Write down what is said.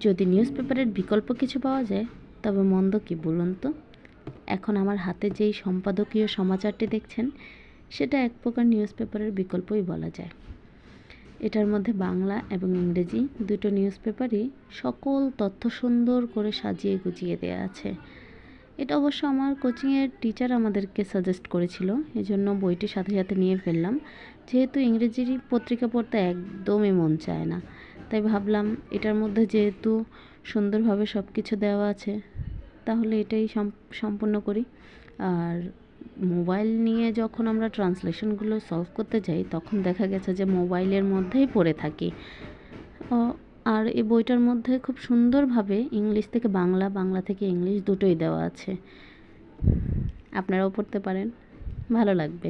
যদি নিউজ পেপারের বিকল্প কিছু পাওয়া যায় তবে মন্দ কি বলুন তো। এখন আমার হাতে যেই সম্পাদকীয় সমাচারটি দেখছেন সেটা এক প্রকার নিউজ পেপারের বিকল্পই বলা যায়। এটার মধ্যে বাংলা এবং ইংরেজি দুটো নিউজ পেপারই সকল তথ্য সুন্দর করে সাজিয়ে গুছিয়ে দেওয়া আছে। এটা অবশ্য আমার কোচিংয়ের টিচার আমাদেরকে সাজেস্ট করেছিল, এজন্য বইটি সাথে সাথে নিয়ে ফেললাম। যেহেতু ইংরেজির পত্রিকা পড়তে একদমই মন চায় না, তাই ভাবলাম এটার মধ্যে যেহেতু সুন্দরভাবে সব কিছু দেওয়া আছে তাহলে এটাই সম্পূর্ণ করি। আর মোবাইল নিয়ে যখন আমরা ট্রান্সলেশনগুলো সলভ করতে যাই তখন দেখা গেছে যে মোবাইলের মধ্যেই পড়ে থাকি। আর এই বইটার মধ্যে খুব সুন্দরভাবে ইংলিশ থেকে বাংলা, বাংলা থেকে ইংলিশ দুটোই দেওয়া আছে। আপনারাও পড়তে পারেন, ভালো লাগবে।